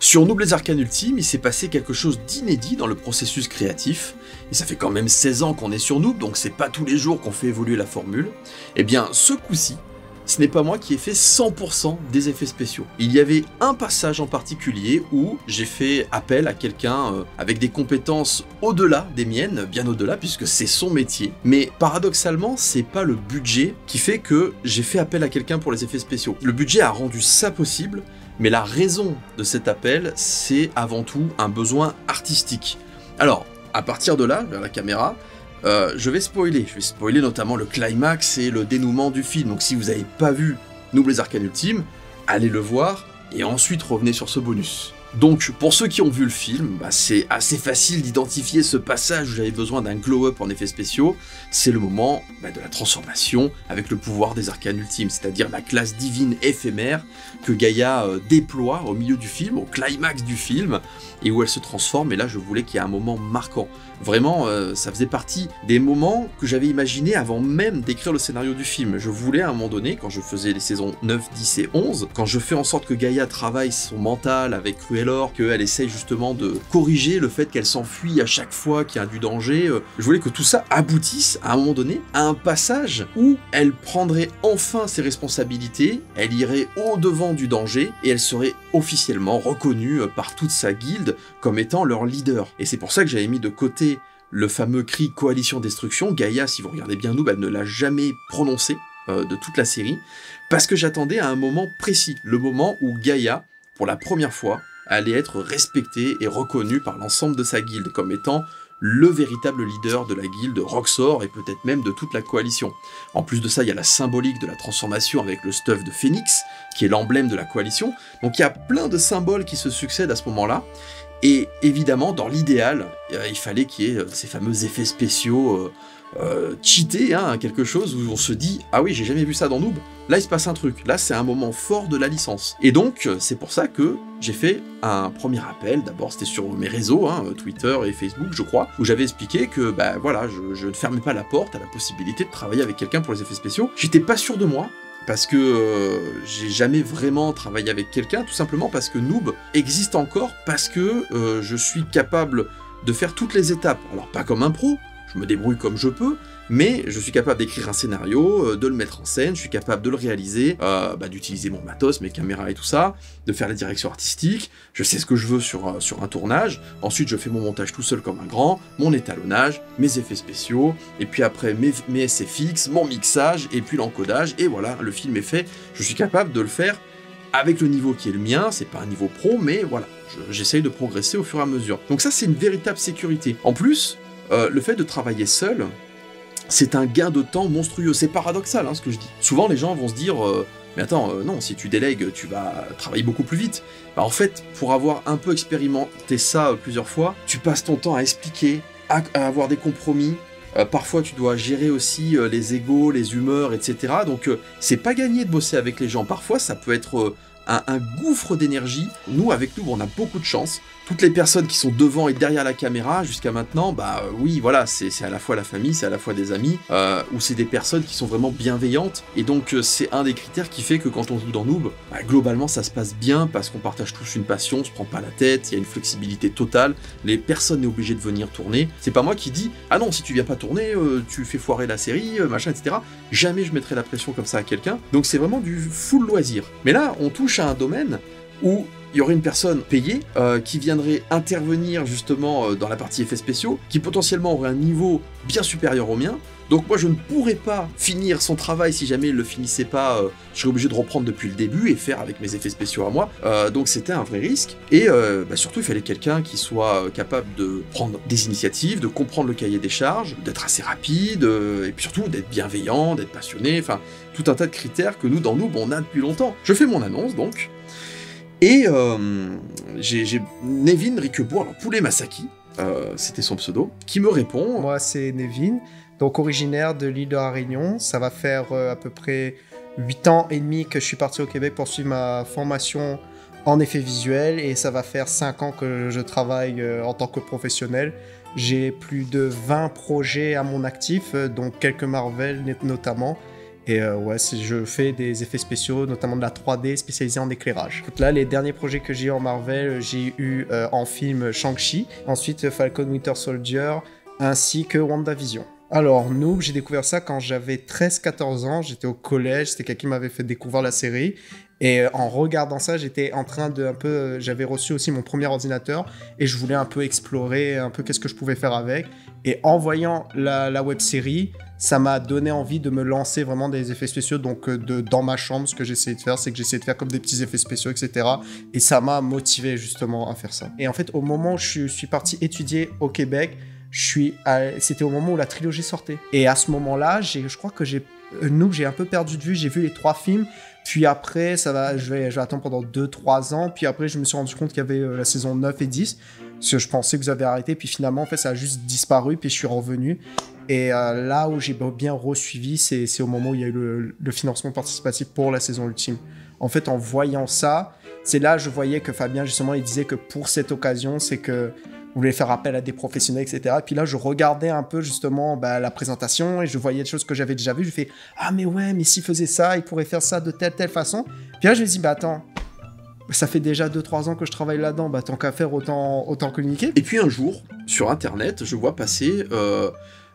Sur Noob les Arcanes Ultimes, il s'est passé quelque chose d'inédit dans le processus créatif, et ça fait quand même 16 ans qu'on est sur Noob, donc c'est pas tous les jours qu'on fait évoluer la formule. Eh bien, ce coup-ci, ce n'est pas moi qui ai fait 100% des effets spéciaux. Il y avait un passage en particulier où j'ai fait appel à quelqu'un avec des compétences au-delà des miennes, bien au-delà puisque c'est son métier. Mais paradoxalement, c'est pas le budget qui fait que j'ai fait appel à quelqu'un pour les effets spéciaux. Le budget a rendu ça possible, mais la raison de cet appel, c'est avant tout un besoin artistique. Alors, à partir de là, vers la caméra, je vais spoiler notamment le climax et le dénouement du film, donc si vous n'avez pas vu Noob les Arcanes Ultimes, allez le voir, et ensuite revenez sur ce bonus. Donc, pour ceux qui ont vu le film, c'est assez facile d'identifier ce passage où j'avais besoin d'un glow-up en effets spéciaux, c'est le moment de la transformation avec le pouvoir des Arcanes Ultimes, c'est-à-dire la classe divine éphémère que Gaïa déploie au milieu du film, au climax du film, et où elle se transforme, et là je voulais qu'il y ait un moment marquant. Vraiment, ça faisait partie des moments que j'avais imaginés avant même d'écrire le scénario du film. Je voulais à un moment donné, quand je faisais les saisons 9, 10 et 11, quand je fais en sorte que Gaïa travaille son mental avec Cruellor, qu'elle essaye justement de corriger le fait qu'elle s'enfuit à chaque fois qu'il y a du danger, je voulais que tout ça aboutisse à un moment donné à un passage où elle prendrait enfin ses responsabilités, elle irait au-devant du danger, et elle serait officiellement reconnue par toute sa guilde comme étant leur leader. Et c'est pour ça que j'avais mis de côté le fameux cri Coalition Destruction. Gaïa, si vous regardez bien Noob, elle ne l'a jamais prononcé de toute la série, parce que j'attendais à un moment précis, le moment où Gaïa, pour la première fois, allait être respectée et reconnue par l'ensemble de sa guilde comme étant le véritable leader de la guilde Roxor et peut-être même de toute la coalition. En plus de ça, il y a la symbolique de la transformation avec le stuff de Phénix, qui est l'emblème de la coalition. Donc il y a plein de symboles qui se succèdent à ce moment-là. Et évidemment, dans l'idéal, il fallait qu'il y ait ces fameux effets spéciaux cheatés, quelque chose où on se dit « Ah oui, j'ai jamais vu ça dans Noob, là il se passe un truc, là c'est un moment fort de la licence. » Et donc, c'est pour ça que j'ai fait un premier appel, d'abord c'était sur mes réseaux, Twitter et Facebook je crois, où j'avais expliqué que voilà, je ne fermais pas la porte à la possibilité de travailler avec quelqu'un pour les effets spéciaux. J'étais pas sûr de moi, parce que j'ai jamais vraiment travaillé avec quelqu'un, tout simplement parce que Noob existe encore, parce que je suis capable de faire toutes les étapes. Alors pas comme un pro, je me débrouille comme je peux, mais je suis capable d'écrire un scénario, de le mettre en scène, je suis capable de le réaliser, d'utiliser mon matos, mes caméras et tout ça, de faire la direction artistique, je sais ce que je veux sur un tournage, ensuite je fais mon montage tout seul comme un grand, mon étalonnage, mes effets spéciaux, et puis après mes SFX, mon mixage, et puis l'encodage, et voilà, le film est fait, je suis capable de le faire avec le niveau qui est le mien, c'est pas un niveau pro, mais voilà, j'essaye de progresser au fur et à mesure. Donc ça c'est une véritable sécurité. En plus, le fait de travailler seul, c'est un gain de temps monstrueux. C'est paradoxal ce que je dis. Souvent les gens vont se dire mais attends, non, si tu délègues, tu vas travailler beaucoup plus vite. En fait, pour avoir un peu expérimenté ça plusieurs fois, tu passes ton temps à expliquer, à avoir des compromis. Parfois tu dois gérer aussi les égos, les humeurs, etc. Donc c'est pas gagné de bosser avec les gens. Parfois ça peut être un gouffre d'énergie. Nous, avec nous, on a beaucoup de chance. Toutes les personnes qui sont devant et derrière la caméra, jusqu'à maintenant, oui, voilà, c'est à la fois la famille, c'est à la fois des amis, ou c'est des personnes qui sont vraiment bienveillantes, et donc c'est un des critères qui fait que quand on joue dans Noob, globalement ça se passe bien, parce qu'on partage tous une passion, on se prend pas la tête, il y a une flexibilité totale, les personnes n'est obligé de venir tourner, c'est pas moi qui dis « Ah non, si tu viens pas tourner, tu fais foirer la série, machin, etc. » Jamais je mettrai la pression comme ça à quelqu'un, donc c'est vraiment du full loisir. Mais là, on touche à un domaine où il y aurait une personne payée qui viendrait intervenir justement dans la partie effets spéciaux, qui potentiellement aurait un niveau bien supérieur au mien. Donc moi je ne pourrais pas finir son travail si jamais il le finissait pas, je serais obligé de reprendre depuis le début et faire avec mes effets spéciaux à moi. Donc c'était un vrai risque. Et surtout il fallait quelqu'un qui soit capable de prendre des initiatives, de comprendre le cahier des charges, d'être assez rapide, et puis surtout d'être bienveillant, d'être passionné, enfin tout un tas de critères que nous dans Noob on a depuis longtemps. Je fais mon annonce donc. Et j'ai Nevin Rikebourg, alors Poulet Masaki, c'était son pseudo, qui me répond. Moi c'est Nevin, donc originaire de l'île de la Réunion. Ça va faire à peu près 8 ans et demi que je suis parti au Québec pour suivre ma formation en effets visuels, et ça va faire 5 ans que je travaille en tant que professionnel. J'ai plus de 20 projets à mon actif, donc quelques Marvel notamment. Et ouais, je fais des effets spéciaux, notamment de la 3D spécialisée en éclairage. Donc là, les derniers projets que j'ai eu en Marvel, j'ai eu en film Shang-Chi, ensuite Falcon Winter Soldier, ainsi que WandaVision. Alors, Noob, j'ai découvert ça quand j'avais 13-14 ans, j'étais au collège, c'était quelqu'un qui m'avait fait découvrir la série. Et en regardant ça, j'étais en train de j'avais reçu aussi mon premier ordinateur et je voulais un peu explorer un peu qu'est-ce que je pouvais faire avec. Et en voyant la web-série, ça m'a donné envie de me lancer vraiment des effets spéciaux. Donc dans ma chambre, ce que j'essayais de faire, c'est que j'essayais de faire comme des petits effets spéciaux, etc. Et ça m'a motivé justement à faire ça. Et en fait, au moment où je suis parti étudier au Québec, c'était au moment où la trilogie sortait. Et à ce moment-là, je crois que j'ai un peu perdu de vue. J'ai vu les 3 films. Puis après, je vais attendre pendant 2-3 ans. Puis après, je me suis rendu compte qu'il y avait la saison 9 et 10. Parce que je pensais que vous avez arrêté. Puis finalement, en fait, ça a juste disparu. Puis je suis revenu. Et là où j'ai bien resuivi, c'est au moment où il y a eu le financement participatif pour la saison ultime. En fait, en voyant ça, c'est là que je voyais que Fabien, justement, il disait que pour cette occasion, c'est que vous voulez faire appel à des professionnels, etc. Et puis là, je regardais un peu justement la présentation et je voyais des choses que j'avais déjà vues. Je fais « Ah mais ouais, mais s'il faisait ça, il pourrait faire ça de telle façon. » Puis là, je me dis « Bah attends, ça fait déjà 2-3 ans que je travaille là-dedans. Bah tant qu'à faire, autant communiquer. » Et puis un jour, sur Internet, je vois passer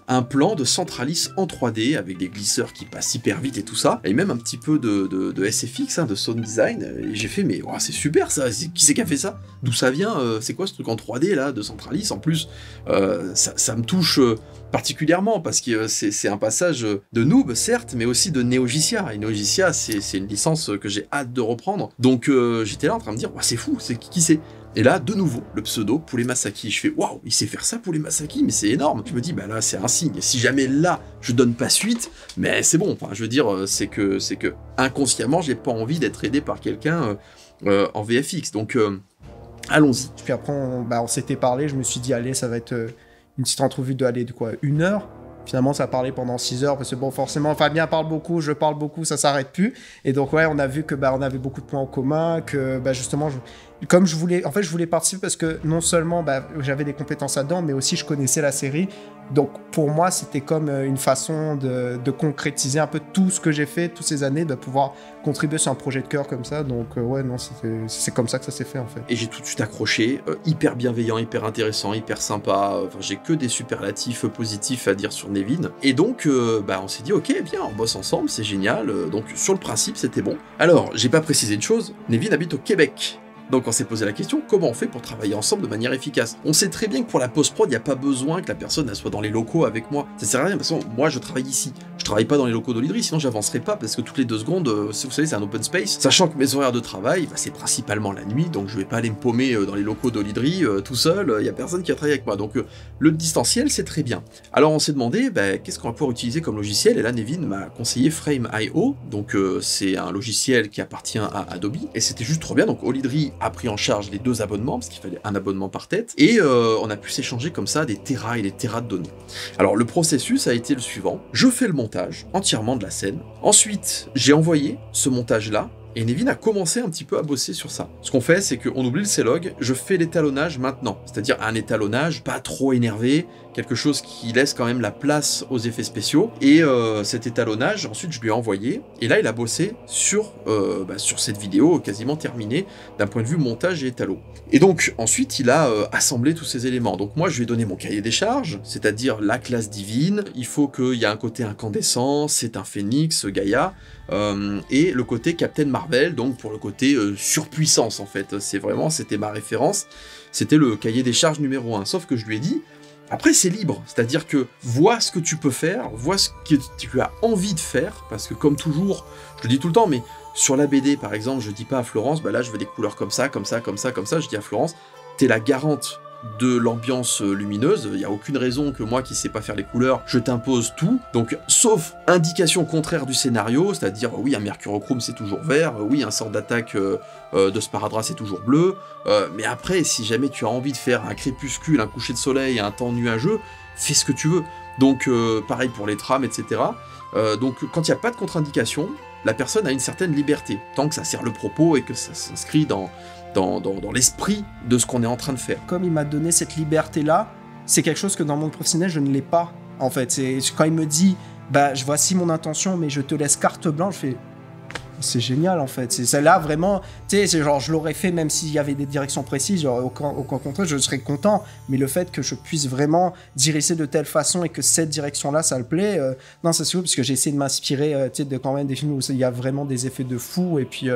un plan de Centralis en 3D avec des glisseurs qui passent hyper vite et tout ça, et même un petit peu de SFX, de sound design, et j'ai fait mais wow, c'est super ça, qui c'est qui a fait ça? D'où ça vient? C'est quoi ce truc en 3D là de Centralis? En plus, ça me touche particulièrement parce que c'est un passage de Noob certes, mais aussi de Neogicia, et Neogicia c'est une licence que j'ai hâte de reprendre, donc j'étais là en train de me dire wow, c'est fou, c'est qui c'est? Et là, de nouveau, le pseudo Poulet Masaki. Je fais waouh, il sait faire ça, Poulet Masaki, mais c'est énorme. Je me dis, bah là, c'est un signe. Si jamais là, je donne pas suite, mais c'est bon. Enfin, je veux dire, c'est que inconsciemment, j'ai pas envie d'être aidé par quelqu'un en VFX. Donc, allons-y. Puis après, on s'était parlé. Je me suis dit, allez, ça va être une petite entrevue de 1 heure. Finalement, ça a parlé pendant 6 heures, parce que bon, forcément, Fabien parle beaucoup, je parle beaucoup, ça s'arrête plus. Et donc, ouais, on a vu que on avait beaucoup de points en commun, que justement, comme je voulais participer parce que non seulement j'avais des compétences là-dedans, mais aussi je connaissais la série. Donc, pour moi, c'était comme une façon de concrétiser un peu tout ce que j'ai fait toutes ces années, de pouvoir contribuer sur un projet de cœur comme ça. Donc, ouais, non, c'est comme ça que ça s'est fait, en fait. Et j'ai tout de suite accroché, hyper bienveillant, hyper intéressant, hyper sympa. Enfin, j'ai que des superlatifs positifs à dire sur Nevin. Et donc, on s'est dit, ok, bien, on bosse ensemble, c'est génial. Donc, sur le principe, c'était bon. Alors, j'ai pas précisé une chose, Nevin habite au Québec. Donc on s'est posé la question, comment on fait pour travailler ensemble de manière efficace? On sait très bien que pour la post-prod, il n'y a pas besoin que la personne elle soit dans les locaux avec moi. Ça sert à rien, parce que moi je travaille ici. Je travaille pas dans les locaux d'Olydri, sinon j'avancerai pas, parce que toutes les 2 secondes, vous savez, c'est un open space. Sachant que mes horaires de travail, c'est principalement la nuit, donc je vais pas aller me paumer dans les locaux d'Olydri tout seul, il y a personne qui a travaillé avec moi. Donc le distanciel, c'est très bien. Alors on s'est demandé, qu'est-ce qu'on va pouvoir utiliser comme logiciel? Et là, Nevin m'a conseillé Frame.io, donc c'est un logiciel qui appartient à Adobe, et c'était juste trop bien. Donc Olydri a pris en charge les 2 abonnements, parce qu'il fallait un abonnement par tête, et on a pu s'échanger comme ça des terras et des terras de données. Alors le processus a été le suivant, je fais le montage entièrement de la scène, ensuite j'ai envoyé ce montage-là, et Nevin a commencé un petit peu à bosser sur ça. Ce qu'on fait, c'est qu'on oublie le C-Log, je fais l'étalonnage maintenant, c'est-à-dire un étalonnage pas trop énervé, quelque chose qui laisse quand même la place aux effets spéciaux, et cet étalonnage, ensuite je lui ai envoyé, et là il a bossé sur cette vidéo quasiment terminée d'un point de vue montage et étalo. Et donc ensuite il a assemblé tous ces éléments. Donc moi je lui ai donné mon cahier des charges, c'est-à-dire la classe divine, il faut qu'il y ait un côté incandescent, c'est un phénix, Gaïa, et le côté Captain Marvel, donc pour le côté surpuissance en fait, c'était ma référence, c'était le cahier des charges numéro 1, sauf que je lui ai dit, après c'est libre, c'est-à-dire que vois ce que tu peux faire, vois ce que tu as envie de faire, parce que comme toujours, je le dis tout le temps, mais sur la BD par exemple, je dis pas à Florence, là je veux des couleurs comme ça, comme ça, comme ça, comme ça, je dis à Florence, t'es la garante de l'ambiance lumineuse, il n'y a aucune raison que moi qui sais pas faire les couleurs, je t'impose tout, donc sauf indication contraire du scénario, c'est-à-dire oui un mercurochrome c'est toujours vert, oui un sort d'attaque de sparadrap c'est toujours bleu, mais après si jamais tu as envie de faire un crépuscule, un coucher de soleil, un temps nuageux, fais ce que tu veux. Donc pareil pour les trames, etc. Donc quand il n'y a pas de contre-indication, la personne a une certaine liberté, tant que ça sert le propos et que ça s'inscrit dans l'esprit de ce qu'on est en train de faire. Comme il m'a donné cette liberté-là, c'est quelque chose que dans le monde professionnel, je ne l'ai pas. En fait, c'est quand il me dit bah voici mon intention, mais je te laisse carte blanche. Je fais, c'est génial en fait. C'est celle-là vraiment, tu sais, c'est genre je l'aurais fait même s'il y avait des directions précises, genre, au contraire, je serais content. Mais le fait que je puisse vraiment diriger de telle façon et que cette direction-là, ça le plaît, non, c'est sûr, parce que j'ai essayé de m'inspirer, tu sais, de quand même des films où il y a vraiment des effets de fou. Et puis,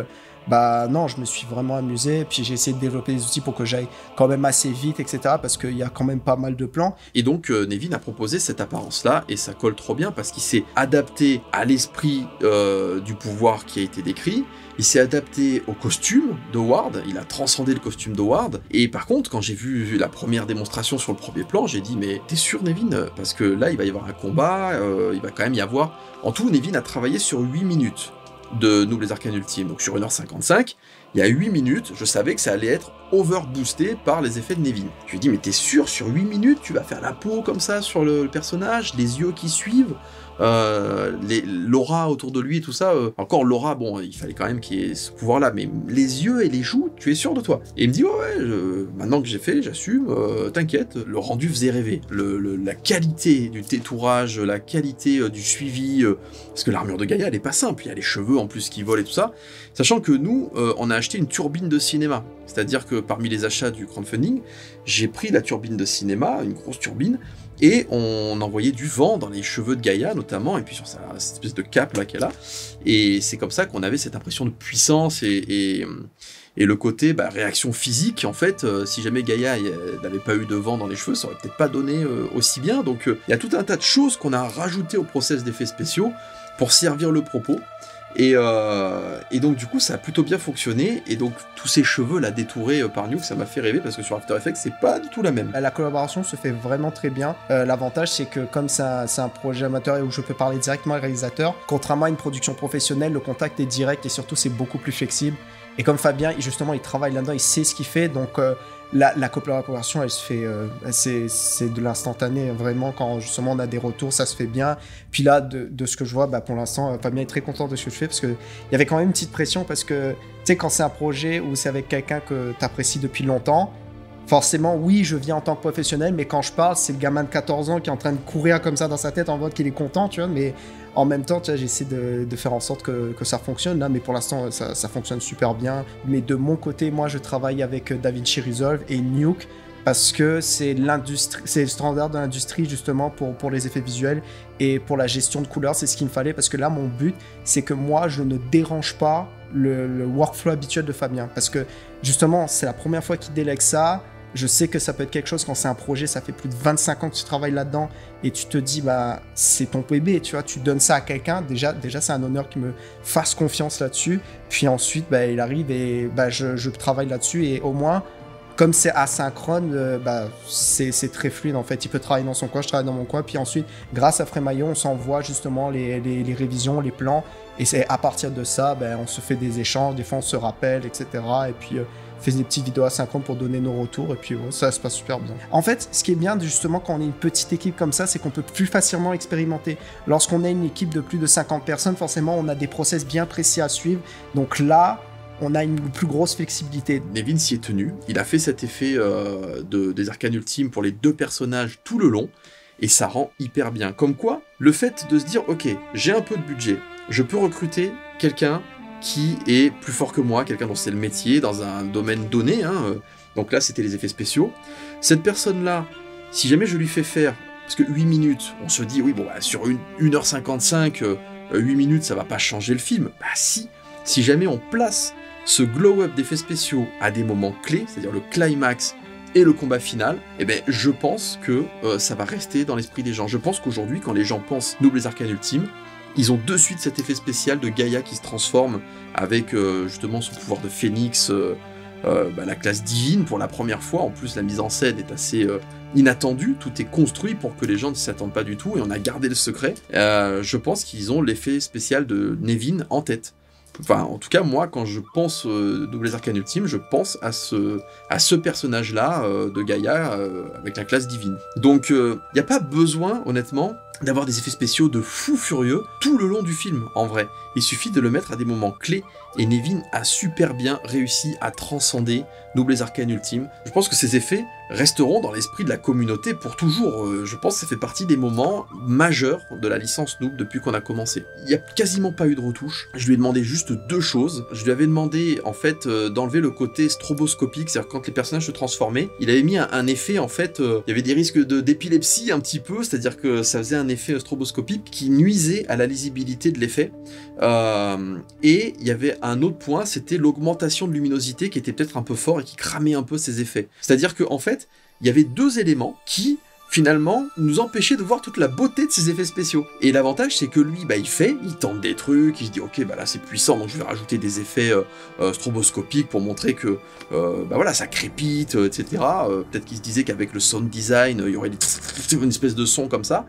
bah non, je me suis vraiment amusé. Puis j'ai essayé de développer des outils pour que j'aille quand même assez vite, etc. Parce qu'il y a quand même pas mal de plans. Et donc Nevin a proposé cette apparence-là, et ça colle trop bien parce qu'il s'est adapté à l'esprit du pouvoir qui a été décrit, il s'est adapté au costume d'Howard, il a transcendé le costume d'Howard, et par contre, quand j'ai vu la première démonstration sur le premier plan, j'ai dit, mais t'es sûr Nevin? Parce que là, il va y avoir un combat, il va quand même y avoir... En tout, Nevin a travaillé sur 8 minutes de Noob les Arcanes Ultimes, donc sur 1h55, il y a 8 minutes, je savais que ça allait être overboosté par les effets de Nevin. Je lui ai dit, mais t'es sûr, sur 8 minutes, tu vas faire la peau comme ça sur le personnage, les yeux qui suivent, l'aura autour de lui et tout ça. Encore l'aura, bon, il fallait quand même qu'il y ait ce pouvoir-là, mais les yeux et les joues, tu es sûr de toi? Et il me dit, ouais, maintenant que j'ai fait, j'assume, t'inquiète, le rendu faisait rêver. La qualité du tétourage, la qualité du suivi, parce que l'armure de Gaïa, elle est pas simple, il y a les cheveux en plus qui volent et tout ça, sachant que nous, on a acheté une turbine de cinéma, c'est-à-dire que parmi les achats du crowdfunding, j'ai pris la turbine de cinéma, une grosse turbine, et on envoyait du vent dans les cheveux de Gaïa notamment, et puis sur cette espèce de cape là qu'elle a, et c'est comme ça qu'on avait cette impression de puissance et le côté réaction physique, en fait, si jamais Gaïa n'avait pas eu de vent dans les cheveux, ça aurait peut-être pas donné aussi bien, donc il y a tout un tas de choses qu'on a rajoutées au process d'effets spéciaux pour servir le propos, et donc du coup ça a plutôt bien fonctionné, et donc tous ces cheveux là détourés par Nuke, ça m'a fait rêver, parce que sur After Effects c'est pas du tout la même. La collaboration se fait vraiment très bien. L'avantage c'est que comme c'est un projet amateur et où je peux parler directement au réalisateur, contrairement à une production professionnelle, le contact est direct et surtout c'est beaucoup plus flexible. Et comme Fabien, justement, il travaille là-dedans, il sait ce qu'il fait, donc la collaboration, elle se fait, c'est de l'instantané, vraiment, quand justement on a des retours, ça se fait bien. Puis là, de ce que je vois, pour l'instant, Fabien est très content de ce que je fais, parce qu'il y avait quand même une petite pression, parce que, tu sais, quand c'est un projet où c'est avec quelqu'un que tu apprécies depuis longtemps, forcément, oui, je viens en tant que professionnel, mais quand je parle, c'est le gamin de 14 ans qui est en train de courir comme ça dans sa tête en mode qu'il est content, tu vois, mais en même temps, tu vois, j'essaie de faire en sorte que ça fonctionne, là, mais pour l'instant, ça fonctionne super bien. Mais de mon côté, moi, je travaille avec DaVinci Resolve et Nuke, parce que c'est le standard de l'industrie, justement, pour les effets visuels et pour la gestion de couleurs, c'est ce qu'il me fallait, parce que là, mon but, c'est que moi, je ne dérange pas le workflow habituel de Fabien, parce que, justement, c'est la première fois qu'il délègue ça. Je sais que ça peut être quelque chose quand c'est un projet, ça fait plus de 25 ans que tu travailles là-dedans et tu te dis, c'est ton bébé, tu vois, tu donnes ça à quelqu'un. Déjà c'est un honneur qu'il me fasse confiance là-dessus. Puis ensuite, il arrive et je travaille là-dessus et au moins, comme c'est asynchrone, c'est très fluide en fait. Il peut travailler dans son coin, je travaille dans mon coin. Puis ensuite, grâce à Frémaillon, on s'envoie justement les révisions, les plans. Et c'est à partir de ça, on se fait des échanges, des fois on se rappelle, etc. Et puis... fait des petites vidéos asynchrones pour donner nos retours et puis ça se passe super bien. En fait, ce qui est bien justement quand on est une petite équipe comme ça, c'est qu'on peut plus facilement expérimenter. Lorsqu'on a une équipe de plus de 50 personnes, forcément on a des process bien précis à suivre. Donc là, on a une plus grosse flexibilité. Nevin s'y est tenu, il a fait cet effet des Arcanes Ultimes pour les deux personnages tout le long, et ça rend hyper bien. Comme quoi, le fait de se dire, ok, j'ai un peu de budget, je peux recruter quelqu'un qui est plus fort que moi, quelqu'un dont c'est le métier, dans un domaine donné, donc là c'était les effets spéciaux. Cette personne-là, si jamais je lui fais faire, parce que 8 minutes, on se dit, oui, sur 1h55, 8 minutes, ça va pas changer le film. Si jamais on place ce glow-up d'effets spéciaux à des moments clés, c'est-à-dire le climax et le combat final, je pense que ça va rester dans l'esprit des gens. Je pense qu'aujourd'hui, quand les gens pensent Noob les Arcanes Ultimes, ils ont de suite cet effet spécial de Gaïa qui se transforme avec justement son pouvoir de phénix, la classe divine pour la première fois. En plus, la mise en scène est assez inattendue, tout est construit pour que les gens ne s'y attendent pas du tout et on a gardé le secret. Je pense qu'ils ont l'effet spécial de Nevin en tête. Enfin, en tout cas, moi, quand je pense Noob les Arcanes Ultimes, je pense à ce personnage-là de Gaïa avec la classe divine. Donc, il n'y a pas besoin, honnêtement, d'avoir des effets spéciaux de fou furieux tout le long du film, en vrai. Il suffit de le mettre à des moments clés, et Nevin a super bien réussi à transcender Nobles Arcanes Ultime. Je pense que ces effets resteront dans l'esprit de la communauté pour toujours. Je pense que ça fait partie des moments majeurs de la licence Noob depuis qu'on a commencé. Il n'y a quasiment pas eu de retouches. Je lui ai demandé juste 2 choses. Je lui avais demandé, en fait, d'enlever le côté stroboscopique, c'est-à-dire quand les personnages se transformaient, il avait mis un effet, en fait, il y avait des risques d'épilepsie un petit peu, c'est-à-dire que ça faisait un effet stroboscopique qui nuisait à la lisibilité de l'effet. Et il y avait un autre point, c'était l'augmentation de luminosité qui était peut-être un peu fort et qui cramait un peu ces effets. C'est-à-dire qu'en fait, il y avait 2 éléments qui, finalement, nous empêchaient de voir toute la beauté de ces effets spéciaux. Et l'avantage, c'est que lui, il tente des trucs, il se dit, ok, là c'est puissant, donc je vais rajouter des effets stroboscopiques pour montrer que, ça crépite, etc. Peut-être qu'il se disait qu'avec le sound design, il y aurait une espèce de son comme ça.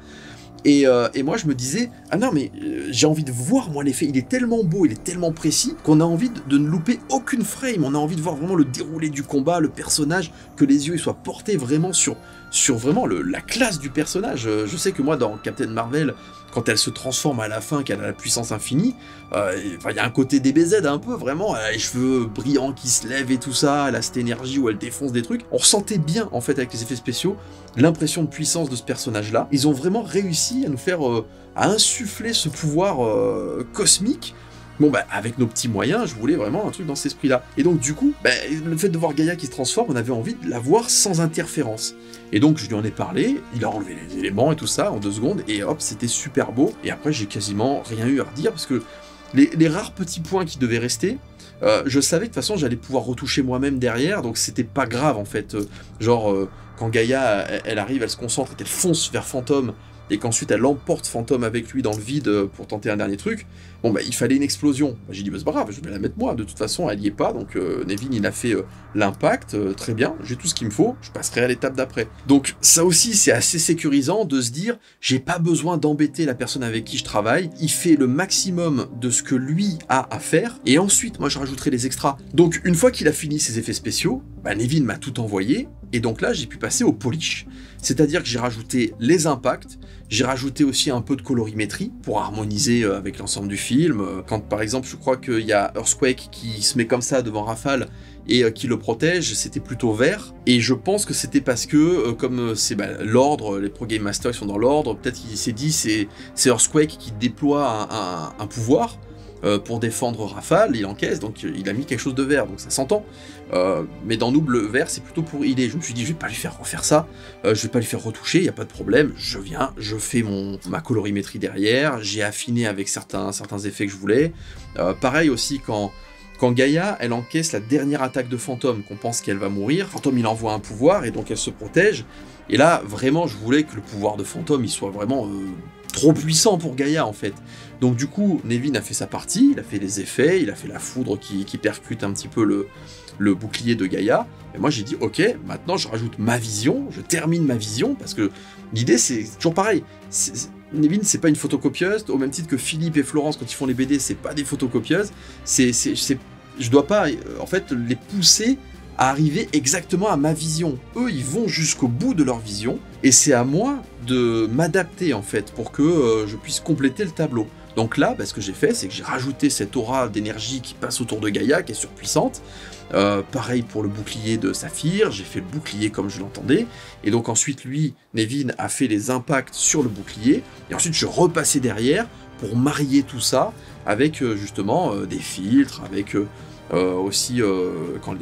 Et moi je me disais, ah non mais j'ai envie de voir moi l'effet, il est tellement beau, il est tellement précis, qu'on a envie de ne louper aucune frame, on a envie de voir vraiment le déroulé du combat, le personnage, que les yeux ils soient portés vraiment sur vraiment la classe du personnage. Je sais que moi dans Captain Marvel, quand elle se transforme à la fin, qu'elle a la puissance infinie, il y a un côté DBZ un peu, vraiment, elle a les cheveux brillants qui se lèvent et tout ça, elle a cette énergie où elle défonce des trucs. On ressentait bien, en fait, avec les effets spéciaux, l'impression de puissance de ce personnage-là. Ils ont vraiment réussi à nous faire, à insuffler ce pouvoir cosmique. Bon avec nos petits moyens, je voulais vraiment un truc dans cet esprit-là. Et donc du coup, le fait de voir Gaïa qui se transforme, on avait envie de la voir sans interférence. Et donc je lui en ai parlé, il a enlevé les éléments et tout ça en 2 secondes, et hop, c'était super beau. Et après j'ai quasiment rien eu à redire, parce que les rares petits points qui devaient rester, je savais que de toute façon j'allais pouvoir retoucher moi-même derrière, donc c'était pas grave en fait. Quand Gaïa, elle arrive, elle se concentre et qu'elle fonce vers Fantôme, et qu'ensuite elle emporte Fantôme avec lui dans le vide pour tenter un dernier truc, il fallait une explosion. J'ai dit, c'est pas grave, je vais la mettre moi, de toute façon elle y est pas, donc Nevin il a fait l'impact, très bien, j'ai tout ce qu'il me faut, je passerai à l'étape d'après. Donc ça aussi c'est assez sécurisant de se dire, j'ai pas besoin d'embêter la personne avec qui je travaille, il fait le maximum de ce que lui a à faire, et ensuite moi je rajouterai les extras. Donc une fois qu'il a fini ses effets spéciaux, Nevin m'a tout envoyé, et donc là j'ai pu passer au polish. C'est-à-dire que j'ai rajouté les impacts, j'ai rajouté aussi un peu de colorimétrie pour harmoniser avec l'ensemble du film. Quand par exemple je crois qu'il y a Earthquake qui se met comme ça devant Rafale et qui le protège, c'était plutôt vert. Et je pense que c'était parce que comme c'est l'ordre, les Pro Game Masters sont dans l'ordre, peut-être qu'il s'est dit c'est Earthquake qui déploie un pouvoir pour défendre Rafale, il encaisse, donc il a mis quelque chose de vert, donc ça s'entend. Mais dans Noob, le vert, c'est plutôt pour healer. Je me suis dit, je vais pas lui faire refaire ça, je vais pas lui faire retoucher, il n'y a pas de problème, je viens, je fais ma colorimétrie derrière, j'ai affiné avec certains effets que je voulais. Pareil aussi, quand Gaïa, elle encaisse la dernière attaque de Fantôme, qu'on pense qu'elle va mourir, Fantôme, il envoie un pouvoir, et donc elle se protège. Et là, vraiment, je voulais que le pouvoir de Fantôme, il soit vraiment trop puissant pour Gaïa, en fait. Donc du coup, Nevin a fait sa partie, il a fait les effets, il a fait la foudre qui percute un petit peu le bouclier de Gaïa. Et moi j'ai dit, ok, maintenant je rajoute ma vision, je termine ma vision, parce que l'idée c'est toujours pareil. Nevin, c'est pas une photocopieuse, au même titre que Philippe et Florence, quand ils font les BD, c'est pas des photocopieuses. Je dois pas, en fait, les pousser à arriver exactement à ma vision. Eux, ils vont jusqu'au bout de leur vision, et c'est à moi de m'adapter, en fait, pour que je puisse compléter le tableau. Donc là, ce que j'ai fait, c'est que j'ai rajouté cette aura d'énergie qui passe autour de Gaïa, qui est surpuissante. Pareil pour le bouclier de Saphir, j'ai fait le bouclier comme je l'entendais, et donc ensuite lui, Nevin, a fait les impacts sur le bouclier, et ensuite je repassais derrière pour marier tout ça avec justement des filtres, avec aussi quand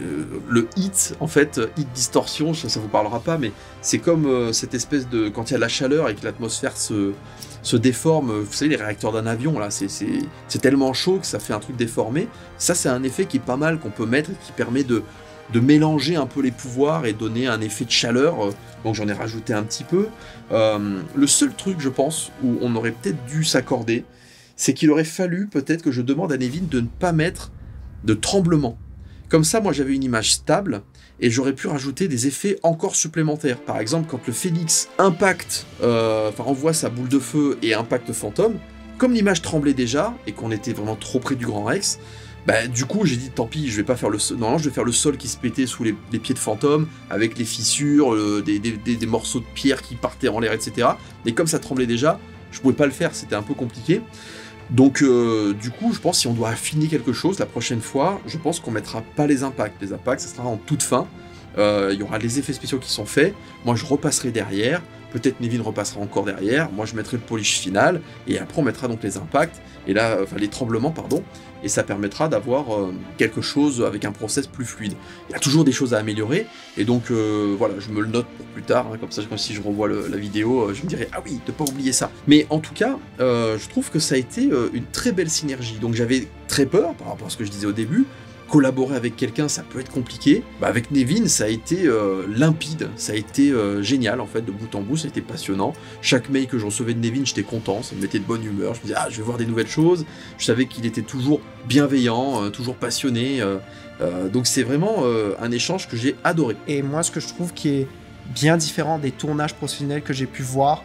le hit, en fait, hit distorsion, ça vous parlera pas, mais c'est comme cette espèce de, quand il y a la chaleur et que l'atmosphère se déforme, vous savez les réacteurs d'un avion là, c'est tellement chaud que ça fait un truc déformé. Ça c'est un effet qui est pas mal qu'on peut mettre et qui permet de mélanger un peu les pouvoirs et donner un effet de chaleur, donc j'en ai rajouté un petit peu. Le seul truc je pense où on aurait peut-être dû s'accorder, c'est qu'il aurait fallu peut-être que je demande à Nevin de ne pas mettre de tremblement. Comme ça moi j'avais une image stable, et j'aurais pu rajouter des effets encore supplémentaires. Par exemple, quand le Phénix envoie sa boule de feu et impacte Fantôme, comme l'image tremblait déjà, et qu'on était vraiment trop près du Grand Rex, du coup j'ai dit tant pis, je vais pas faire le sol. Non, je vais faire le sol qui se pétait sous les pieds de Fantôme, avec les fissures, des morceaux de pierre qui partaient en l'air, etc. Et comme ça tremblait déjà, je pouvais pas le faire, c'était un peu compliqué. Donc du coup, je pense si on doit affiner quelque chose la prochaine fois, je pense qu'on mettra pas les impacts. Les impacts, ça sera en toute fin. Il y aura les effets spéciaux qui sont faits. Moi, je repasserai derrière. Peut-être Nevin repassera encore derrière. Moi, je mettrai le polish final. Et après, on mettra donc les impacts. Et là, enfin, les tremblements, pardon. Et ça permettra d'avoir quelque chose avec un process plus fluide. Il y a toujours des choses à améliorer. Et donc, voilà, je me le note pour plus tard. Hein, comme ça, si je revois la vidéo, je me dirai, ah oui, ne pas oublier ça. Mais en tout cas, je trouve que ça a été une très belle synergie. Donc, j'avais très peur par rapport à ce que je disais au début. Collaborer avec quelqu'un, ça peut être compliqué. Avec Nevin, ça a été limpide, ça a été génial en fait, de bout en bout, ça a été passionnant. Chaque mail que je recevais de Nevin, j'étais content, ça me mettait de bonne humeur. Je me disais, ah, je vais voir des nouvelles choses. Je savais qu'il était toujours bienveillant, toujours passionné. Donc c'est vraiment un échange que j'ai adoré. Et moi, ce que je trouve qui est bien différent des tournages professionnels que j'ai pu voir,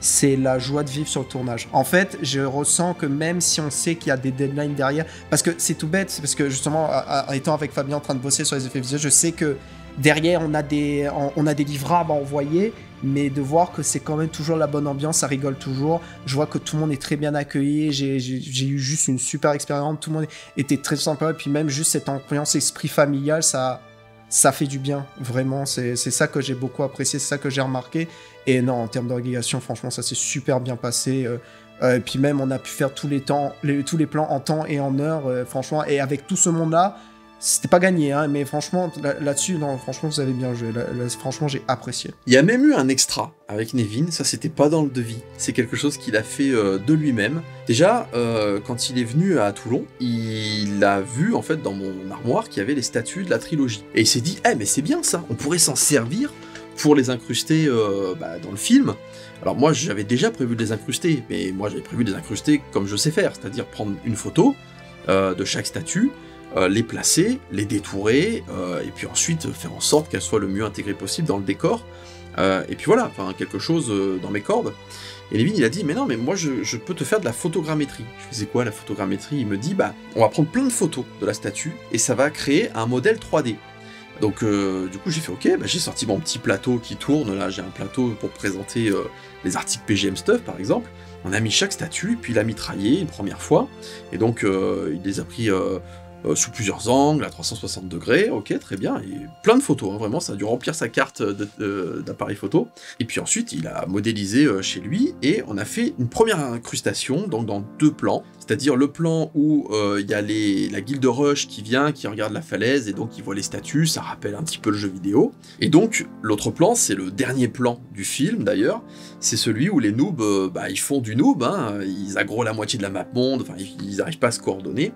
c'est la joie de vivre sur le tournage. En fait, je ressens que même si on sait qu'il y a des deadlines derrière, parce que c'est tout bête, c'est parce que justement, en étant avec Fabien en train de bosser sur les effets visuels, je sais que derrière, on a des livrables à envoyer, mais de voir que c'est quand même toujours la bonne ambiance, ça rigole toujours. Je vois que tout le monde est très bien accueilli, j'ai eu juste une super expérience, tout le monde était très sympa, et puis même juste cette ambiance esprit familial, ça fait du bien, vraiment, c'est ça que j'ai beaucoup apprécié, c'est ça que j'ai remarqué. Et non, en termes d'organisation, franchement, ça s'est super bien passé. Et puis même, on a pu faire tous les plans en temps et en heure, franchement. Et avec tout ce monde-là, c'était pas gagné, hein, mais franchement, là-dessus, non, franchement, vous avez bien joué. Franchement, j'ai apprécié. Il y a même eu un extra avec Nevin, ça c'était pas dans le devis. C'est quelque chose qu'il a fait de lui-même. Déjà, quand il est venu à Toulon, il a vu, en fait, dans mon armoire, qu'il y avait les statues de la trilogie. Et il s'est dit, mais c'est bien ça, on pourrait s'en servir pour les incruster dans le film. Alors moi j'avais déjà prévu de les incruster, mais moi j'avais prévu de les incruster comme je sais faire, c'est-à-dire prendre une photo de chaque statue, les placer, les détourer, et puis ensuite faire en sorte qu'elles soient le mieux intégrées possible dans le décor, et puis voilà, enfin quelque chose dans mes cordes. Et Nevin il a dit, mais non, mais moi je peux te faire de la photogrammétrie. Je faisais quoi la photogrammétrie? Il me dit, on va prendre plein de photos de la statue, et ça va créer un modèle 3D. Donc du coup j'ai fait ok, j'ai sorti mon petit plateau qui tourne, là j'ai un plateau pour présenter les articles PGM Stuff par exemple. On a mis chaque statue, puis il a mitraillé une première fois, et donc il les a pris sous plusieurs angles, à 360 degrés, ok, très bien, et plein de photos, hein, vraiment, ça a dû remplir sa carte d'appareil photo. Et puis ensuite, il a modélisé chez lui, et on a fait une première incrustation, donc dans 2 plans, c'est-à-dire le plan où il y a la guilde Rush qui vient, qui regarde la falaise, et donc il voit les statues, ça rappelle un petit peu le jeu vidéo. Et donc, l'autre plan, c'est le dernier plan du film, d'ailleurs, c'est celui où les noobs, ils font du noob, hein, ils aggro la moitié de la map monde, enfin, ils n'arrivent pas à se coordonner,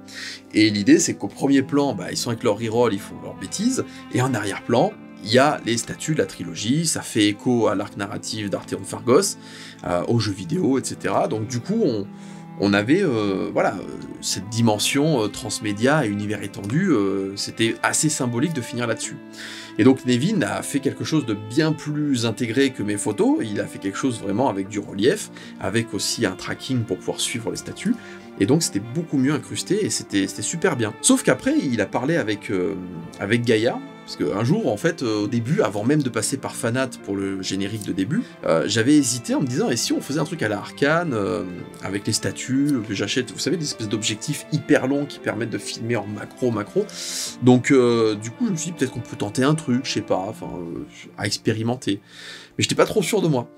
et l'idée, c'est qu'au premier plan, ils sont avec leur reroll, ils font leurs bêtises, et en arrière-plan, il y a les statues de la trilogie, ça fait écho à l'arc narratif d'Arthéon Fargos, aux jeux vidéo, etc. Donc du coup, on avait cette dimension transmédia et univers étendu, c'était assez symbolique de finir là-dessus. Et donc Nevin a fait quelque chose de bien plus intégré que mes photos, il a fait quelque chose vraiment avec du relief, avec aussi un tracking pour pouvoir suivre les statues, et donc c'était beaucoup mieux incrusté, et c'était super bien. Sauf qu'après, il a parlé avec Gaïa, parce qu'un jour, en fait, au début, avant même de passer par Fanat pour le générique de début, j'avais hésité en me disant, et si on faisait un truc à la Arcane, avec les statues, que j'achète, vous savez, des espèces d'objectifs hyper longs qui permettent de filmer en macro. Donc, du coup, je me suis dit, peut-être qu'on peut tenter un truc, je sais pas, à expérimenter. Mais j'étais pas trop sûr de moi.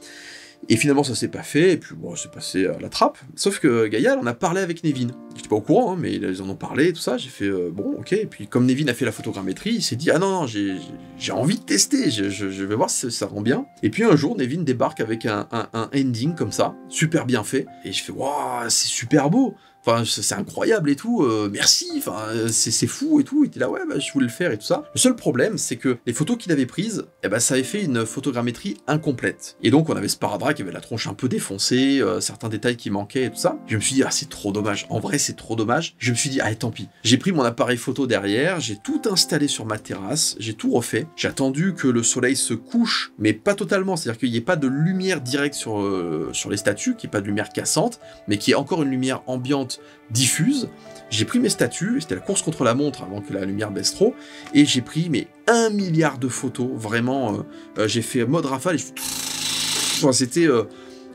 Et finalement, ça s'est pas fait, et puis bon, c'est passé à la trappe. Sauf que Gaïa, elle en a parlé avec Nevin. J'étais pas au courant, hein, mais ils en ont parlé, tout ça. J'ai fait, bon, ok. Et puis, comme Nevin a fait la photogrammétrie, il s'est dit, ah non, j'ai envie de tester, je vais voir si ça rend bien. Et puis un jour, Nevin débarque avec un ending comme ça, super bien fait. Et je fais, waouh, c'est super beau. Enfin, c'est incroyable et tout, merci, enfin, c'est fou et tout, il était là, ouais, je voulais le faire et tout ça. Le seul problème, c'est que les photos qu'il avait prises, ça avait fait une photogrammétrie incomplète. Et donc, on avait Sparadrap qui avait la tronche un peu défoncée, certains détails qui manquaient et tout ça. Je me suis dit, c'est trop dommage, en vrai, c'est trop dommage. Je me suis dit, tant pis. J'ai pris mon appareil photo derrière, j'ai tout installé sur ma terrasse, j'ai tout refait. J'ai attendu que le soleil se couche, mais pas totalement, c'est-à-dire qu'il n'y ait pas de lumière directe sur les statues, qu'il n'y ait pas de lumière cassante, mais qu'il y ait encore une lumière ambiante diffuse. J'ai pris mes statues, c'était la course contre la montre avant que la lumière baisse trop, et j'ai pris 1 milliard de photos, vraiment, j'ai fait mode rafale, et c'était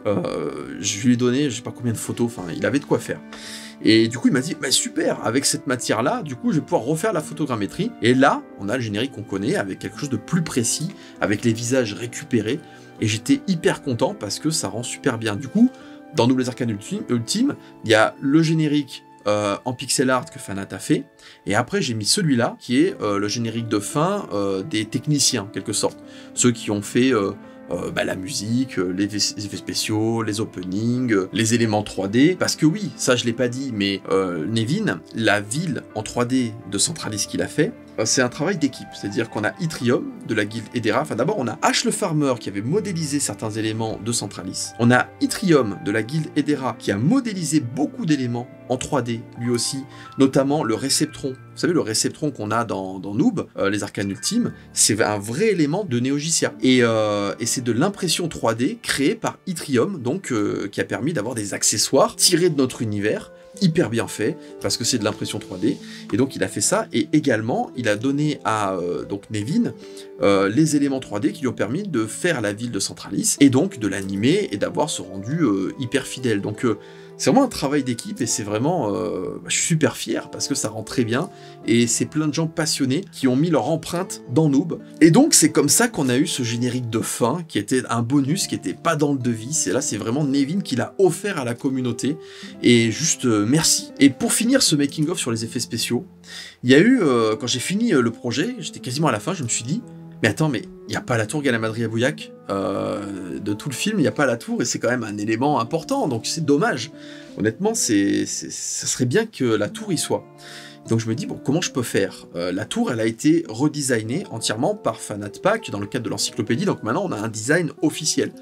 Je lui ai donné, je sais pas combien de photos, enfin, il avait de quoi faire. Et du coup, il m'a dit, bah super, avec cette matière-là, du coup, je vais pouvoir refaire la photogrammétrie. Et là, on a le générique qu'on connaît, avec quelque chose de plus précis, avec les visages récupérés. Et j'étais hyper content parce que ça rend super bien. Du coup, dans Nouvelles Arcanes Ultime, il y a le générique en pixel art que Fanat a fait, et après j'ai mis celui-là qui est le générique de fin des techniciens en quelque sorte, ceux qui ont fait la musique, les effets spéciaux, les openings, les éléments 3D, parce que oui, ça je l'ai pas dit, mais Nevin, la ville en 3D de Centralis qu'il a fait, c'est un travail d'équipe, c'est-à-dire qu'on a Yttrium de la guilde Edera, enfin d'abord on a Ash le Farmer qui avait modélisé certains éléments de Centralis, on a Yttrium de la guilde Edera qui a modélisé beaucoup d'éléments en 3D lui aussi, notamment le réceptron. Vous savez, le réceptron qu'on a dans Noob, les Arcanes Ultimes, c'est un vrai élément de Neogicia. Et c'est de l'impression 3D créée par Yttrium, donc qui a permis d'avoir des accessoires tirés de notre univers, hyper bien fait, parce que c'est de l'impression 3D, et donc il a fait ça, et également, il a donné à donc Nevin les éléments 3D qui lui ont permis de faire la ville de Centralis, et donc de l'animer, et d'avoir ce rendu hyper fidèle. Donc c'est vraiment un travail d'équipe, et c'est vraiment... je suis super fier, parce que ça rend très bien, et c'est plein de gens passionnés qui ont mis leur empreinte dans Noob, et donc c'est comme ça qu'on a eu ce générique de fin, qui était un bonus, qui était pas dans le devis, et là c'est vraiment Nevin qui l'a offert à la communauté, et juste merci. Et pour finir ce making-of sur les effets spéciaux, il y a eu, quand j'ai fini le projet, j'étais quasiment à la fin, je me suis dit, mais attends, mais il n'y a pas la tour Galamadri à Bouillac de tout le film, il n'y a pas la tour, et c'est quand même un élément important, donc c'est dommage. Honnêtement, ça serait bien que la tour y soit. Donc je me dis, bon, comment je peux faire? La tour, elle a été redesignée entièrement par Fanatpack dans le cadre de l'encyclopédie, donc maintenant on a un design officiel.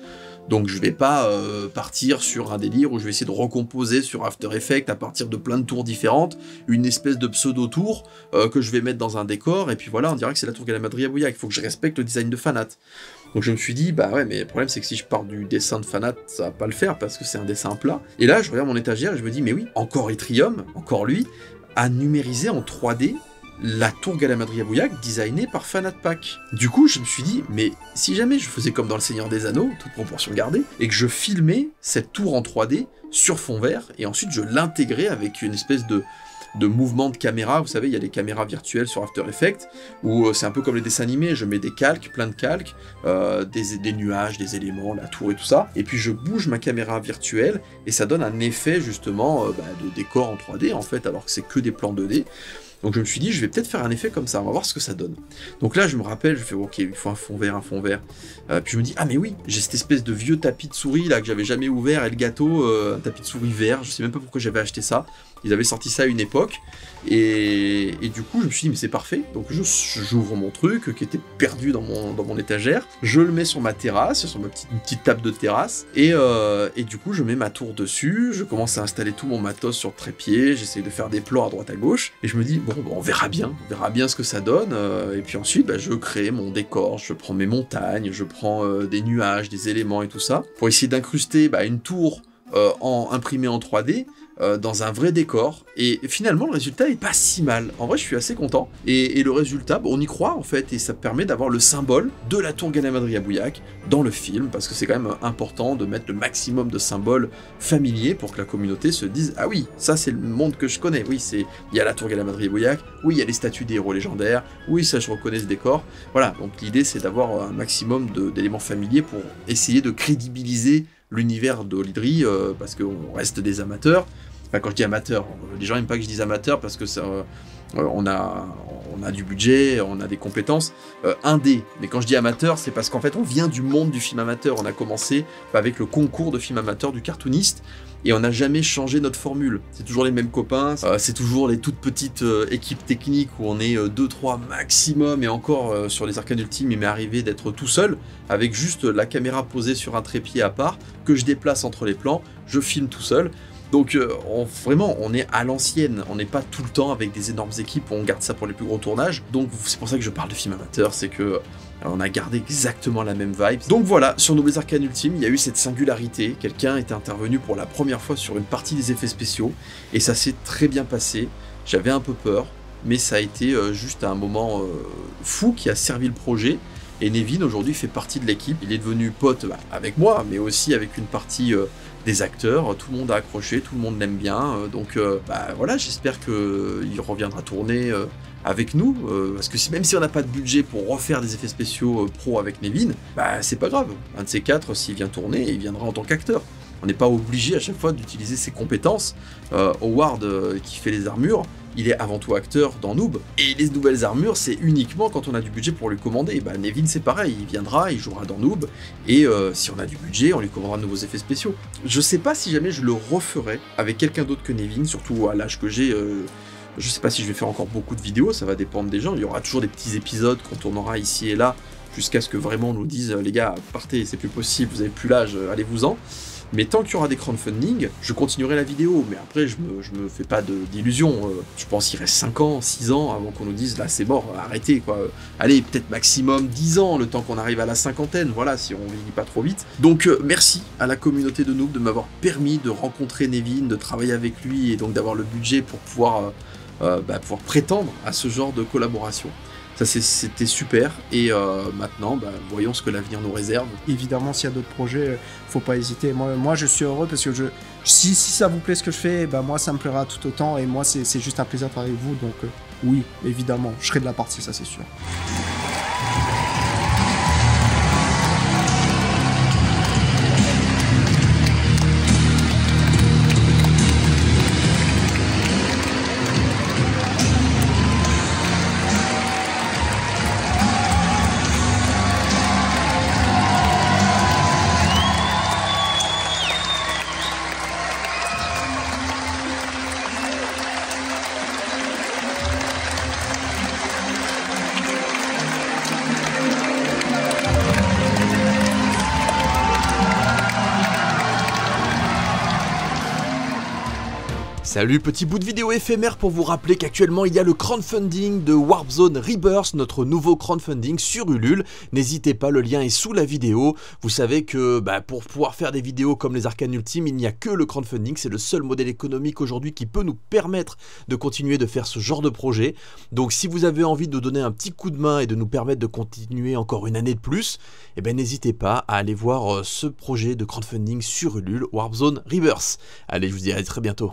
Donc je vais pas partir sur un délire où je vais essayer de recomposer sur After Effects à partir de plein de tours différentes, une espèce de pseudo-tour que je vais mettre dans un décor, et puis voilà, on dirait que c'est la tour Galamadri à Bouillac, il faut que je respecte le design de Fanat. Donc je me suis dit, bah ouais, mais le problème c'est que si je pars du dessin de Fanat, ça va pas le faire, parce que c'est un dessin plat. Et là, je regarde mon étagère et je me dis, mais oui, encore Yttrium, encore lui, a numérisé en 3D la tour Galamadri à Bouillac designée par Fanatpack. Du coup, je me suis dit, mais si jamais je faisais comme dans Le Seigneur des Anneaux, toute proportion gardée, et que je filmais cette tour en 3D sur fond vert, et ensuite je l'intégrais avec une espèce de mouvement de caméra, vous savez, il y a des caméras virtuelles sur After Effects, où c'est un peu comme les dessins animés, je mets des calques, plein de calques, des nuages, des éléments, la tour et tout ça, et puis je bouge ma caméra virtuelle, et ça donne un effet justement de décor en 3D en fait, alors que c'est que des plans 2D. Donc je me suis dit, je vais peut-être faire un effet comme ça, on va voir ce que ça donne. Donc là, je me rappelle, je fais, ok, il faut un fond vert, un fond vert. Puis je me dis, ah mais oui, j'ai cette espèce de vieux tapis de souris là que j'avais jamais ouvert, Elgato, un tapis de souris vert, je sais même pas pourquoi j'avais acheté ça. Ils avaient sorti ça à une époque, et du coup je me suis dit mais c'est parfait, donc j'ouvre mon truc qui était perdu dans mon étagère, je le mets sur ma terrasse, sur ma petite table de terrasse, et du coup je mets ma tour dessus, je commence à installer tout mon matos sur le trépied, j'essaie de faire des plans à droite à gauche, et je me dis bon on verra bien ce que ça donne, et puis ensuite je crée mon décor, je prends mes montagnes, je prends des nuages, des éléments et tout ça, pour essayer d'incruster une tour imprimée en 3D, dans un vrai décor, et finalement le résultat est pas si mal. En vrai je suis assez content, et le résultat, on y croit en fait, et ça permet d'avoir le symbole de la tour Galamadri à Bouillac dans le film, parce que c'est quand même important de mettre le maximum de symboles familiers pour que la communauté se dise ah oui, ça c'est le monde que je connais, oui, il y a la tour Galamadri à Bouillac, oui il y a les statues des héros légendaires, oui ça je reconnais ce décor, voilà, donc l'idée c'est d'avoir un maximum d'éléments familiers pour essayer de crédibiliser l'univers de Olydri, parce qu'on reste des amateurs. Enfin, quand je dis amateur, les gens n'aiment pas que je dise amateur parce que ça, on a du budget, on a des compétences indé. Mais quand je dis amateur, c'est parce qu'en fait on vient du monde du film amateur. On a commencé avec le concours de film amateur du cartooniste, et on n'a jamais changé notre formule. C'est toujours les mêmes copains, c'est toujours les toutes petites équipes techniques où on est 2-3 maximum, et encore sur les Arcanes Ultimes il m'est arrivé d'être tout seul, avec juste la caméra posée sur un trépied à part, que je déplace entre les plans, je filme tout seul. Donc vraiment, on est à l'ancienne, on n'est pas tout le temps avec des énormes équipes, on garde ça pour les plus gros tournages. Donc c'est pour ça que je parle de film amateur, c'est que on a gardé exactement la même vibe. Donc voilà, sur Nouvelles Arcanes Ultimes, il y a eu cette singularité, quelqu'un était intervenu pour la première fois sur une partie des effets spéciaux, et ça s'est très bien passé. J'avais un peu peur, mais ça a été juste un moment fou qui a servi le projet. Et Nevin aujourd'hui fait partie de l'équipe, il est devenu pote avec moi, mais aussi avec une partie des acteurs, tout le monde a accroché, tout le monde l'aime bien, donc voilà, j'espère qu'il reviendra tourner avec nous, parce que même si on n'a pas de budget pour refaire des effets spéciaux pro avec Nevin, c'est pas grave, un de ces quatre, s'il vient tourner, il viendra en tant qu'acteur. On n'est pas obligé à chaque fois d'utiliser ses compétences. Howard, qui fait les armures, il est avant tout acteur dans Noob. Et les nouvelles armures, c'est uniquement quand on a du budget pour lui commander. Nevin, c'est pareil, il viendra, il jouera dans Noob. Et si on a du budget, on lui commandera de nouveaux effets spéciaux. Je sais pas si jamais je le referai avec quelqu'un d'autre que Nevin, surtout à l'âge que j'ai. Je sais pas si je vais faire encore beaucoup de vidéos, ça va dépendre des gens. Il y aura toujours des petits épisodes qu'on tournera ici et là, jusqu'à ce que vraiment on nous dise les gars, partez, c'est plus possible, vous avez plus l'âge, allez-vous-en. Mais tant qu'il y aura des crowdfunding, je continuerai la vidéo, mais après je me fais pas d'illusions. Je pense qu'il reste 5 ans, 6 ans avant qu'on nous dise là c'est mort, arrêtez quoi. Allez, peut-être maximum 10 ans, le temps qu'on arrive à la cinquantaine, voilà, si on vieillit pas trop vite. Donc merci à la communauté de Noob de m'avoir permis de rencontrer Nevin, de travailler avec lui et donc d'avoir le budget pour pouvoir prétendre à ce genre de collaboration. Ça c'était super, et maintenant voyons ce que l'avenir nous réserve. Évidemment, s'il y a d'autres projets, faut pas hésiter. Moi je suis heureux parce que si ça vous plaît ce que je fais, moi ça me plaira tout autant, et moi c'est juste un plaisir de travailler avec vous, donc oui, évidemment, je serai de la partie, ça c'est sûr. Salut, petit bout de vidéo éphémère pour vous rappeler qu'actuellement il y a le crowdfunding de Warp Zone Rebirth, notre nouveau crowdfunding sur Ulule. N'hésitez pas, le lien est sous la vidéo. Vous savez que pour pouvoir faire des vidéos comme les Arcanes Ultimes, il n'y a que le crowdfunding. C'est le seul modèle économique aujourd'hui qui peut nous permettre de continuer de faire ce genre de projet. Donc si vous avez envie de nous donner un petit coup de main et de nous permettre de continuer encore une année de plus, n'hésitez pas à aller voir ce projet de crowdfunding sur Ulule, Warp Zone Rebirth. Allez, je vous dis à très bientôt.